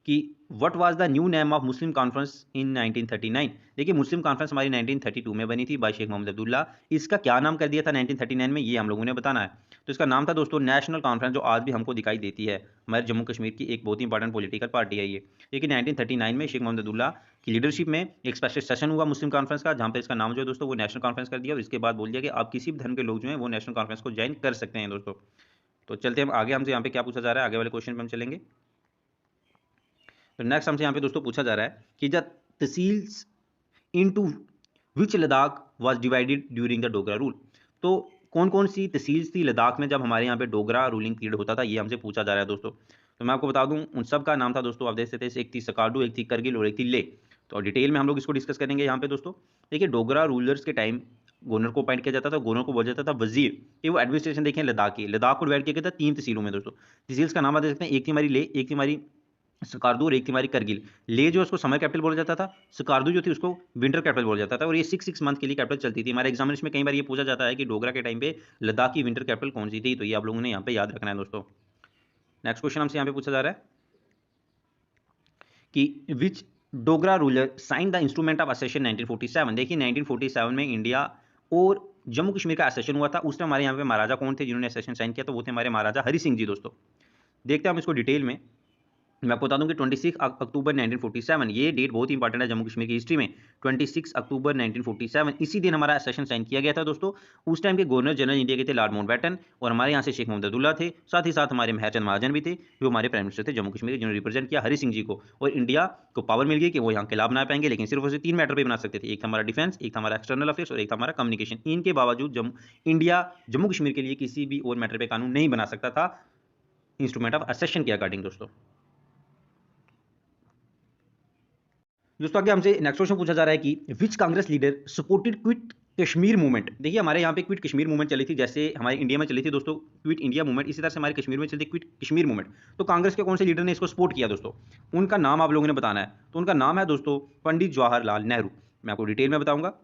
कि what was the new name of Muslim conference in 1939। देखिए मुस्लिम कॉन्फ्रेंस हमारी 1932 में बनी थी बाय शेख मोहम्मद अब्दुल्ला। इसका क्या नाम कर दिया था 1939 में, ये हम लोगों ने बताना है। तो इसका नाम था दोस्तों नेशनल कॉन्फ्रेंस, जो आज भी हमको दिखाई देती है। हमारे जम्मू कश्मीर की एक बहुत ही इंपॉर्टेंट पॉलिटिकल पार्टी है ये। लेकिन 1939 में शेख मोहम्मद अब्दुल्ला की लीडरशिप में एक स्पेशल सेशन हुआ मुस्लिम कॉन्फ्रेंस का, जहाँ पर इसका नाम जो है दोस्तों वो नेशनल कॉन्फ्रेंस कर दिया। और इसके बाद बोल दिया कि आप किसी भी धर्म के लोग जो हैं वो नेशनल कॉन्फ्रेंस को ज्वाइन कर सकते हैं दोस्तों। तो चलते हम आगे, हमसे यहाँ पे क्या पूछा जा रहा है, आगे वाले क्वेश्चन पे हम चलेंगे। तो नेक्स्ट हमसे यहाँ पे दोस्तों पूछा जा रहा है कि the tehsils into which Ladakh was divided during the Dogra rule. तो कौन कौन सी तहसील्स थी लद्दाख में जब हमारे यहाँ पे डोगरा रूलिंग पीरियड होता था, ये हमसे पूछा जा रहा है दोस्तों। तो मैं आपको बता दूं उन सब का नाम था दोस्तों, आप देख सकते हैं, एक थी सकाडू, एक थी करगिल और एक थी ले। तो डिटेल में हम लोग इसको डिस्कस करेंगे यहाँ पे दोस्तों। देखिए डोगरा रूलर्स के टाइम गवर्नर को अपॉइंट किया जाता था, गवर्नर को बोला जाता था वजीर। ये वो एडमिनिस्ट्रेशन देखें लद्दाख की, लद्दाख को डिवाइड किया गया था 3 तहसीलों में दोस्तों। तहसील्स का नाम आप देख सकते हैं, एक थी हमारी ले, एक थी हमारी स्कार्दू और एक थी हमारी करगिल। ले जो उसको समर कैपिटल बोला जाता था, स्कार्दू जो थी उसको विंटर कैपिटल बोला जाता था, और ये 6 मंथ के लिए कैपिटल चलती थी। हमारे एग्जामिनेशन में कई बार ये पूछा जाता है कि डोगरा के टाइम पे लद्दाख की विंटर कैपिटल कौन सी थी, तो ये आप लोगों ने यहाँ पे याद रखना है दोस्तों। नेक्स्ट क्वेश्चन हमसे यहाँ पे पूछा जा रहा है कि which Dogra ruler signed the instrument of accession 1947। देखिए 1947 में इंडिया और जम्मू कश्मीर का असेशन हुआ था। उस टाइम हमारे यहाँ पे महाराजा कौन थे जिन्होंने असेशन साइन किया, तो वो थे हमारे महाराजा हरि सिंह जी दोस्तों। देखते हैं हम इसको डिटेल में। मैं आपको बता दूं कि 26 अक्टूबर 1947 ये डेट बहुत ही इंपॉर्टेंट है जम्मू कश्मीर की हिस्ट्री में। 26 अक्टूबर 1947 इसी दिन हमारा सेशन साइन किया गया था दोस्तों। उस टाइम के गवर्नर जनरल इंडिया के थे लॉर्ड माउंटबेटन, और हमारे यहाँ से शेख मोहम्मद अब्दुल्ला थे। साथ ही साथ हमारे मेहरचंद महाजन भी थे जो हमारे प्राइम मिनिस्टर थे जम्मू कश्मीर के, जिन्होंने रिप्रेजेंट किया हरि सिंह जी को। और इंडिया को पावर मिल गई कि वो यहाँ के लाभ बना पाएंगे, लेकिन सिर्फ उसे 3 मैटर पर बना सकते थे। एक था हमारा डिफेंस, एक था हमारा एक्सटर्नल अफेयर्स और एक था हमारा कम्युनिकेशन। इनके बावजूद इंडिया जम्मू कश्मीर के लिए किसी भी और मैटर पर कानून नहीं बना सकता था इंस्ट्रूमेंट ऑफ असेशन के अकॉर्डिंग दोस्तों। दोस्तों आगे हमसे नेक्स्ट क्वेश्चन पूछा जा रहा है कि which Congress leader supported quit Kashmir movement. देखिए हमारे यहाँ पे क्विट कश्मीर मूवमेंट चली थी, जैसे हमारे इंडिया में चली थी दोस्तों क्विट इंडिया मूवमेंट, इसी तरह से हमारे कश्मीर में चली थी क्विट कश्मीर मूवमेंट। तो कांग्रेस के कौन से लीडर ने इसको सपोर्ट किया दोस्तों, उनका नाम आप लोगों ने बताना है। तो उनका नाम है दोस्तों पंडित जवाहरलाल नेहरू। मैं आपको डिटेल में बताऊंगा।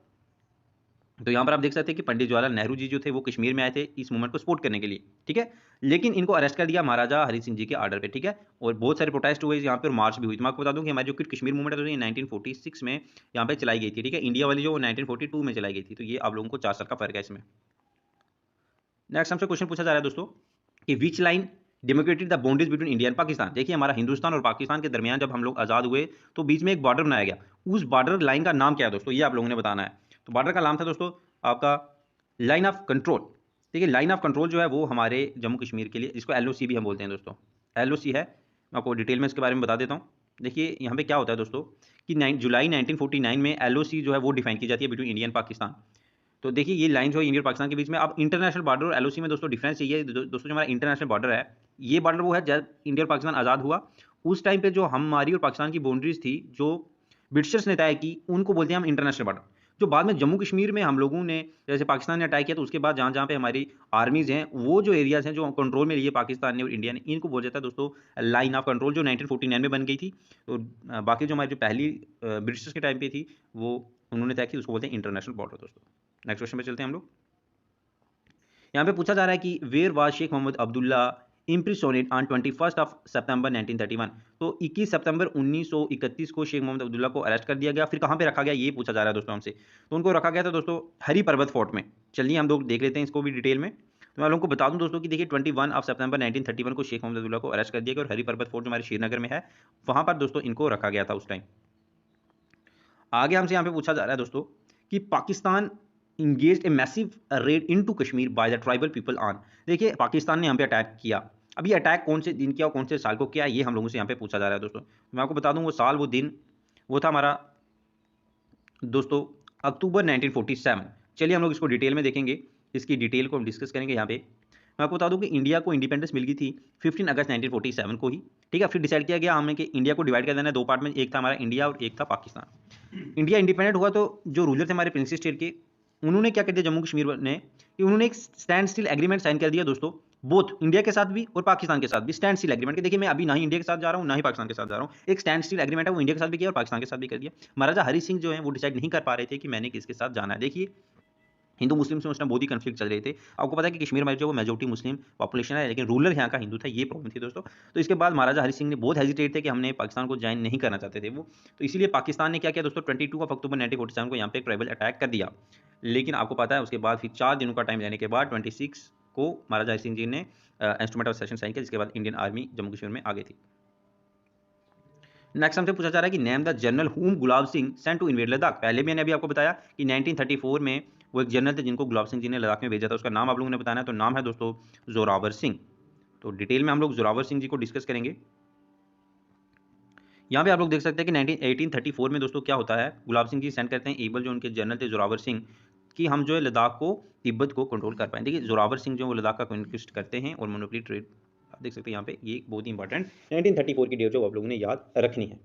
तो यहाँ पर आप देख सकते हैं कि पंडित जवाहरलाल नेहरू जी जो थे वो कश्मीर में आए थे इस मूवमेंट को सपोर्ट करने के लिए, ठीक है। लेकिन इनको अरेस्ट कर दिया महाराजा हरि सिंह जी के आर्डर पे, ठीक है। और बहुत सारे प्रोटेस्ट हुए यहाँ पे और मार्च भी हुई। तो मैं आपको बता दूं कि हमारी जो क्विट कश्मीर मूवमेंट है तो ये 1946 में यहाँ पे चलाई गई थी, ठीक है। इंडिया वाली जो 1942 में चलाई गई थी। तो ये आप लोगों को 4 साल का फर्क है इसमें। नेक्स्ट हमसे क्वेश्चन पूछा जा रहा है दोस्तों कि which line demarcated the boundaries between India and Pakistan. देखिए हमारा हिंदुस्तान और पाकिस्तान के दरमियान जब हम लोग आज़ाद हुए तो बीच में एक बॉर्डर बनाया गया। उस बॉर्डर लाइन का नाम क्या है दोस्तों, ये आप लोगों ने बताना है। तो बॉर्डर का नाम था दोस्तों आपका लाइन ऑफ कंट्रोल। देखिए लाइन ऑफ कंट्रोल जो है वो हमारे जम्मू कश्मीर के लिए, जिसको LOC भी हम बोलते हैं दोस्तों, LOC है। मैं आपको डिटेल में इसके बारे में बता देता हूँ। देखिए यहाँ पे क्या होता है दोस्तों कि 9 जुलाई 1949 में LOC जो है वो डिफाइन की जाती है बिटवीन इंडिया एंड पाकिस्तान। तो देखिए ये लाइन जो है इंडिया और पाकिस्तान के बीच में। अब इंटरनेशनल बॉर्डर और LOC में दोस्तों डिफरेंस ये है दोस्तों, जो हमारा इंटरनेशनल बॉर्डर है ये बॉर्डर वो है जब इंडिया और पाकिस्तान आज़ाद हुआ उस टाइम पे जो हमारी और पाकिस्तान की बाउंड्रीज थी जो ब्रिटिशर्स ने तय की उनको बोलते हैं हम इंटरनेशनल बॉर्डर। जो बाद में जम्मू कश्मीर में हम लोगों ने जैसे पाकिस्तान ने अटैक किया तो उसके बाद जहाँ जहाँ पे हमारी आर्मीज हैं वो जो एरियाज हैं जो कंट्रोल में लिए पाकिस्तान ने और इंडिया ने, इनको बोला जाता है दोस्तों लाइन ऑफ कंट्रोल, जो 1949 में बन गई थी। तो बाकी जो हमारी जो पहली ब्रिटिशर्स के टाइम पे थी वो उन्होंने तय की, उसको बोलते हैं इंटरनेशनल बॉर्डर दोस्तों। नेक्स्ट क्वेश्चन पे चलते हैं हम लोग। यहाँ पे पूछा जा रहा है कि where was Sheikh Mohammad Abdullah imprisoned on 21 सितंबर 1931। तो 21 सितंबर 1931 को शेख मोहम्मद अब्दुल्ला को अरेस्ट कर दिया गया। फिर कहाँ पे रखा गया ये पूछा जा रहा है दोस्तों हमसे। तो उनको रखा गया था दोस्तों हरी पर्वत फोर्ट में। चलिए हम लोग देख लेते हैं इसको भी डिटेल में। तो मैं लोगों को बता दूं दोस्तों कि देखिए 21 सितंबर 1931 को शेख मोहम्मद अब्दुल्ला को अरेस्ट कर दिया गया और हरी पर्वत फोर्ट जो हमारे श्रीनगर में है वहाँ पर दोस्तों इनको रखा गया था उस टाइम। आगे हमसे यहाँ पे पूछा जा रहा है दोस्तों कि Pakistan engaged a massive red into Kashmir by the tribal people on. देखिए पाकिस्तान ने यहाँ पे अटैक किया। अब ये अटैक कौन से दिन किया और कौन से साल को किया ये हम लोगों से यहाँ पे पूछा जा रहा है दोस्तों। मैं आपको बता दूं वो साल वो दिन वो था हमारा दोस्तों अक्टूबर 1947। चलिए हम लोग इसको डिटेल में देखेंगे, इसकी डिटेल को हम डिस्कस करेंगे यहाँ पे। मैं आपको बता दूं कि इंडिया को इंडिपेंडेंस मिल गई थी 15 अगस्त 1947 को ही, ठीक है। फिर डिसाइड किया गया हमने कि इंडिया को डिवाइड कर देना है 2 पार्ट में, एक था हमारा इंडिया और एक था पाकिस्तान। इंडिया इंडिपेंडेंट हुआ तो जो रूलर थे हमारे प्रिंसेस स्टेट के उन्होंने क्या कर दिया जम्मू कश्मीर ने कि उन्होंने एक स्टैंड स्टिल एग्रीमेंट साइन कर दिया दोस्तों, बोथ इंडिया के साथ भी और पाकिस्तान के साथ भी स्टैंड स्टिल एग्रीमेंट के। देखिए मैं अभी ना ही इंडिया के साथ जा रहा हूँ ना ही पाकिस्तान के साथ जा रहा हूँ। एक स्टैंड स्टिल एग्रीमेंट है वो इंडिया के साथ भी किया और पाकिस्तान के साथ भी कर दिया। महाराजा हरि सिंह जो है वो डिसाइड नहीं कर पा रहे थे कि मैंने किसके साथ जाना है। देखिए हिंदू मुस्लिम से उस टाइम बहुत ही कन्फ्लिक्ट चल रहे थे। आपको पता है कि कश्मीर में जो वो मेजोरिटी मुस्लिम पॉपुलेशन है लेकिन रूलर यहाँ का हिंदू था, ये प्रॉब्लम थी दोस्तों। तो इसके बाद महाराजा हरि सिंह ने बहुत हेजिटेट थे कि हमने पाकिस्तान को ज्वाइन नहीं करना चाहते थे वो। तो इसीलिए पाकिस्तान ने क्या किया दोस्तों 22 अक्टूबर 1947 को यहाँ पे एक ट्राइबल अटैक कर दिया। लेकिन आपको पता है उसके बाद फिर 4 दिनों का टाइम लेने के बाद 26 को महाराजा हरि सिंह जी ने इंस्ट्रूमेंट ऑफ सेशन साइन किया, जिसके बाद इंडियन आर्मी जम्मू कश्मीर में आ गई थी। नेक्स्ट हमसे पूछा जा रहा है कि name the general whom Gulab Singh sent to invade Ladakh. पहले मैंने अभी आपको बताया कि 1934 में वो एक जनरल थे जिनको गुलाब सिंह जी ने लद्दाख में भेजा था, उसका नाम आप लोगों ने बताना है। तो नाम है दोस्तों जोरावर सिंह। तो डिटेल में हम लोग जोरावर सिंह जी को डिस्कस करेंगे। यहाँ पे आप लोग देख सकते हैं कि 1834 में दोस्तों क्या होता है, गुलाब सिंह जी सेंड करते हैं एबल जो उनके जनरल थे जोरावर सिंह कि हम जो है लद्दाख को तिब्बत को कंट्रोल कर पाएं। देखिए जोरावर सिंह जो वो लद्दाख का कॉन्क्विस्ट करते हैं और मोनोपोली ट्रेड आप देख सकते हैं यहाँ पे, ये बहुत ही इंपॉर्टेंट 1934 की डेट जो आप लोगों ने याद रखनी है।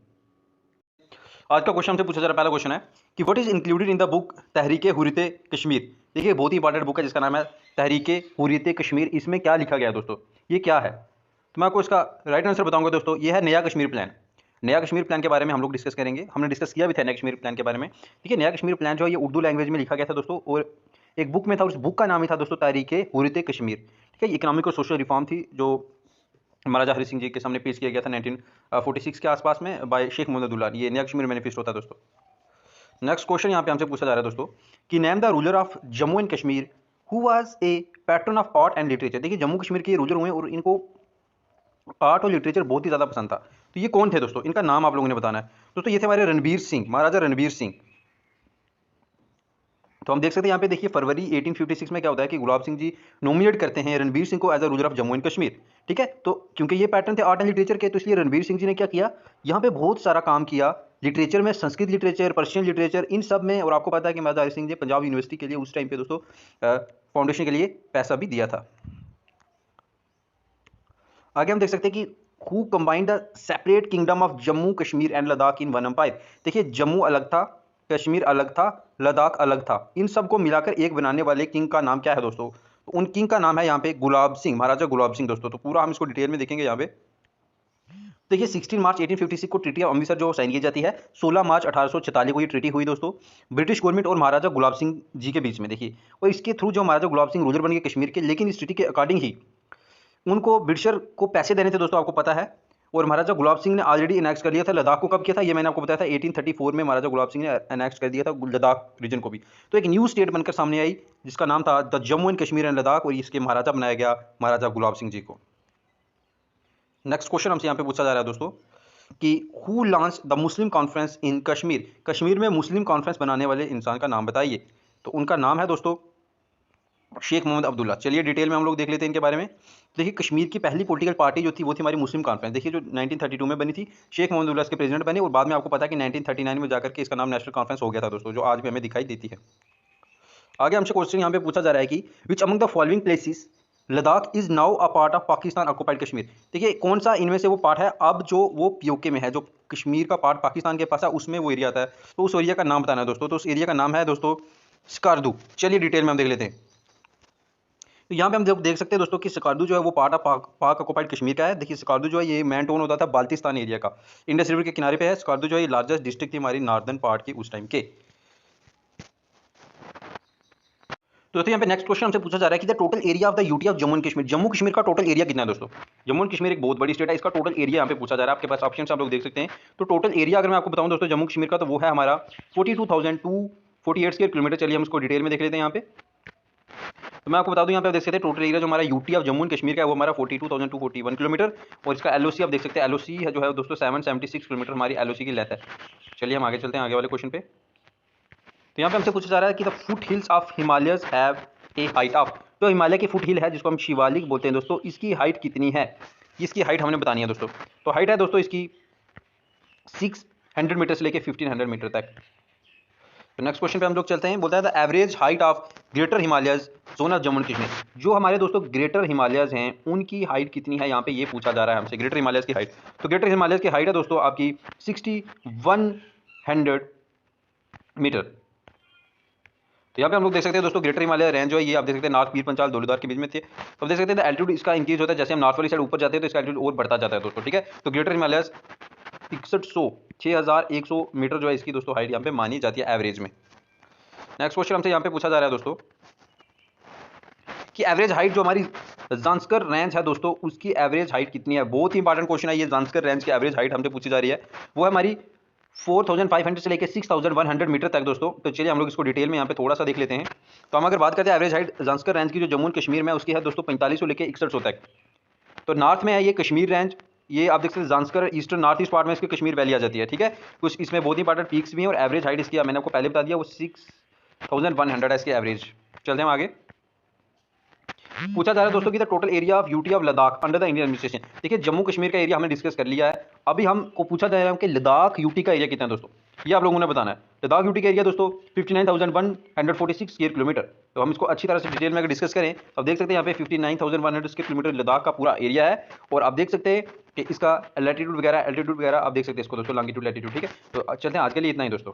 आज का क्वेश्चन हमसे पूछा जा रहा पहला क्वेश्चन है कि what is included in the book Tehreek-e Hurriyat Kashmir. देखिए बहुत ही इंपॉर्टेंट बुक है जिसका नाम है तहरीके हुर्रियत कश्मीर। इसमें क्या लिखा गया है दोस्तों, ये क्या है? तो मैं आपको इसका राइट आंसर बताऊंगा दोस्तों, ये है नया कश्मीर प्लान। नया कश्मीर प्लान के बारे में हम लोग डिस्कस करेंगे, हमने डिस्कस किया भी था नया कश्मीर प्लान के बारे में। ठीक है, नया कश्मीर प्लान जो है ये उर्दू लैंग्वेज में लिखा गया था दोस्तों, और एक बुक में था, उस बुक का नाम ही था दोस्तों तारीख़ हुर्रियत कश्मीर। ठीक है, इकोनॉमिक और सोशल रिफॉर्म थी जो महाराजा हरि सिंह जी के सामने पेश किया गया था 1946 के आसपास में बाय शेख मोहम्मद अब्दुल्ला। ये नया कश्मीर मैनिफेस्टो था दोस्तों। नेक्स्ट क्वेश्चन यहाँ पे हमसे पूछा जा रहा है दोस्तों कि name the ruler of Jammu and Kashmir who was a pattern of art and literature. देखिए जम्मू कश्मीर के रूलर हुए और इनको आर्ट और लिटरेचर बहुत ही ज़्यादा पसंद था। तो ये कौन थे दोस्तों, इनका नाम आप लोगों ने बताना है दोस्तों। ये थे हमारे रणबीर सिंह, महाराजा रणबीर सिंह। तो हम देख सकते हैं यहाँ पे देखिए फरवरी 1856 में क्या होता है कि गुलाब सिंह जी नॉमिनेट करते हैं रणबीर सिंह को as a ruler of Jammu and Kashmir. ठीक है, तो क्योंकि ये पैटर्न थे आर्ट एंड लिटरेचर के, तो इसलिए रणबीर सिंह जी ने क्या किया, यहाँ पे बहुत सारा काम किया लिटरेचर में, संस्कृत लिटरेचर, पर्शियन लिटरेचर, इन सब में। और आपको पता है कि महाराजा हरि सिंह जी पंजाब यूनिवर्सिटी के लिए उस टाइम पे दोस्तों फाउंडेशन के लिए पैसा भी दिया था। आगे हम देख सकते हैं कि who combined the separate kingdom of Jammu Kashmir and Ladakh in one empire. देखिए जम्मू अलग था, कश्मीर अलग था, लद्दाख अलग था, इन सबको मिलाकर एक बनाने वाले किंग का नाम क्या है दोस्तों, तो उन किंग का नाम है यहाँ पे गुलाब सिंह, महाराजा गुलाब सिंह दोस्तों। तो पूरा हम इसको डिटेल में देखेंगे यहाँ पे। देखिए 16 मार्च 1856 को ट्रीटी ऑफ अमृतसर जो साइन की जाती है, 16 मार्च 1846 को ये ट्रीटी हुई दोस्तों, ब्रिटिश गवर्नमेंट और महाराजा गुलाब सिंह जी के बीच में। देखिए और इसके थ्रू जो महाराजा गुलाब सिंह रूलर बन गए कश्मीर के, लेकिन इस ट्रीटी के अकॉर्डिंग ही उनको ब्रिटिशर को पैसे देने थे दोस्तों, आपको पता है। और महाराजा गुलाब सिंह ने ऑलरेडी एनेक्स कर लिया था लद्दाख को। कब किया था ये मैंने आपको बताया था, 1834 में महाराजा गुलाब सिंह ने एनेक्स कर दिया था लद्दाख रीजन को भी। तो एक न्यू स्टेट बनकर सामने आई जिसका नाम था the Jammu and Kashmir and Ladakh, और इसके महाराजा बनाया गया महाराजा गुलाब सिंह जी को। नेक्स्ट क्वेश्चन हमसे यहाँ पे पूछा जा रहा है दोस्तों कि who launch the Muslim conference in Kashmir. Kashmir में मुस्लिम कॉन्फ्रेंस बनाने वाले इंसान का नाम बताइए। तो उनका नाम है दोस्तों शेख मोहम्मद अब्दुल्ला। चलिए डिटेल में हम लोग देख लेते हैं इनके बारे में। देखिए कश्मीर की पहली पॉलिटिकल पार्टी जो थी वो थी हमारी मुस्लिम कॉन्फ्रेंस। देखिए जो 1932 में बनी थी, शेख मोहम्मद अब्दुल्ला इसके प्रेसिडेंट बने, और बाद में आपको पता है कि 1939 में जाकर के इसका नाम नेशनल कॉन्फ्रेंस हो गया था दोस्तों, जो आज भी हमें दिखाई देती है। आगे हमसे क्वेश्चन यहाँ पे पूछा जा रहा है कि which among the following places Ladakh is now a part of Pakistan occupied Kashmir. देखिए कौन सा इनमें से वो पार्ट है अब जो वो पीओके में है, जो कश्मीर का पार्ट पाकिस्तान के पास है उसमें वो एरिया आता है। तो उस एरिया का नाम बताना है दोस्तों। तो उस एरिया का नाम है दोस्तों स्कार्दू। चलिए डिटेल में हम देख लेते हैं। तो यहाँ पे हम देख सकते हैं दोस्तों कि स्कार्दू जो है वो पार्ट ऑफ पाक ऑक्युपाइड कश्मीर का है। देखिए स्कार्दू जो है ये मेन टाउन होता था बाल्टिस्तान एरिया का, इंडस रिवर के किनारे पे है। स्कार्दू जो है लार्जेस्ट डिस्ट्रिक्ट थी हमारी नॉर्दर्न पार्ट की उस टाइम के। तो यहाँ पे नेक्स्ट क्वेश्चन हमसे पूछा जा रहा है कि the total area of the UT of Jammu and Kashmir. Jammu Kashmir का टोटल एरिया कितना है दोस्तों। जम्मू एंड कश्मीर एक बहुत बड़ी स्टेट है, इसका टोटल एरिया यहाँ पे पूछा जा रहा है। आपके पास ऑप्शन आप लोग देख सकते हैं। तो टोटल एरिया अगर मैं आपको बताऊं दोस्तों जम्मू कश्मीर का, तो वो है हमारा 42,248 स्क्वायर किलोमीटर। चलिए हम इसको डिटेल में देख लेते हैं यहाँ पे। तो मैं आपको बता दूं यहाँ पे आप देख सकते हैं टोटल एरिया जो हमारा UT of Jammu and Kashmir का है वो हमारा 42,241 किलोमीटर, और इसका एलओसी आप देख सकते हैं, एलओसी जो है दोस्तों 776 किलोमीटर हमारी एलओसी की लेंथ है। चलिए हम आगे चलते हैं आगे वाले क्वेश्चन पे। तो यहाँ पे हमसे पूछा जा रहा है कि the foot hills of Himalayas have a height of. तो हिमालय की फुट हिल है जिसको हम शिवालिक बोलते हैं दोस्तों, इसकी हाइट कितनी है, इसकी हाइट हमने बतानी है दोस्तों। तो हाइट है दोस्तों इसकी 600 मीटर से लेकर 1500 मीटर तक। तो नेक्स्ट क्वेश्चन पे हम लोग चलते हैं। बोलता है the average height of greater Himalayas zone of Jammu and Kashmir. जो हमारे दोस्तों ग्रेटर हिमालयस हैं उनकी हाइट कितनी है, यहाँ पे ये पूछा जा रहा है हमसे ग्रेटर हिमालयस की हाइट। तो ग्रेटर हिमालयस की हाइट है दोस्तों आपकी 6100 मीटर। तो यहाँ पे हम लोग देख सकते हैं दोस्तों ग्रेटर हिमालय रेंज जो है ये आप देख सकते हैं नॉर्थ पीर पंचाल धौलीधार के बीच में थे। तो आप देख सकते हैं एल्टीट्यूड इसका इंक्रीज होता है, जैसे हम नॉर्थ वाली साइड ऊपर जाते हैं तो इसका एल्टीट्यूड और बढ़ता जाता है दोस्तों। ठीक है, तो ग्रेटर हिमालय 6100 मीटर जो है इसकी दोस्तों हाइट यहाँ पे मानी जाती है एवरेज में। नेक्स्ट क्वेश्चन हमसे यहाँ पे पूछा जा रहा है दोस्तों कि एवरेज हाइट जो हमारी जांस्कर रेंज है दोस्तों उसकी एवरेज हाइट कितनी है। बहुत ही इंपॉर्टेंट क्वेश्चन है ये, जांस्कर रेंज की एवरेज हाइट हमसे पूछी जा रही है, वो है हमारी 4500 से लेकर 6100 मीटर तक दोस्तों। तो चलिए हम लोग इसको डिटेल में यहाँ पे थोड़ा सा देख लेते हैं। तो हम अगर बात करते हैं एवरेज हाइट जांस्कर रेंज की जो जम्मू एंड कश्मीर में उसकी है दोस्तों 45 से लेकर 6100 तक। तो नॉर्थ में है ये कश्मीर रेंज, ये आप देख सकते हैं Zanskar eastern north east part में इसकी कश्मीर वैली आ जाती है। ठीक है, कुछ इसमें बहुत इंपॉर्टेंट पीक्स भी हैं, और एवरेज हाइट इसकी मैंने आपको पहले बता दिया वो 6100 है इसकी एवरेज। चलते हैं आगे। पूछा जा रहा है दोस्तों कि the total area of UT of Ladakh under the Indian administration. देखिए जम्मू कश्मीर का एरिया हमने डिस्कस कर लिया है, अभी हमको पूछा जा रहा है कि लद्दाख यूटी का एरिया कितना है दोस्तों, ये आप लोगों ने बताना है। लद्दाख यूटी का एरिया दोस्तों 59,146 स्क्वायर किलोमीटर। तो हम इसको अच्छी तरह से डिटेल में अगर डिस्कस करें तो आप देख सकते हैं यहाँ पे 59,100 स्क्वायर किलोमीटर लद्दाख का पूरा एरिया है। और आप देख सकते हैं कि इसका लैटिट्यूड वगैरह एल्टीट्यूड वगैरह आप देख सकते हैं इसको दोस्तों, लॉन्गिट्यूड लैटिट्यूड। ठीक है, तो चलते हैं आज के लिए इतना ही दोस्तों।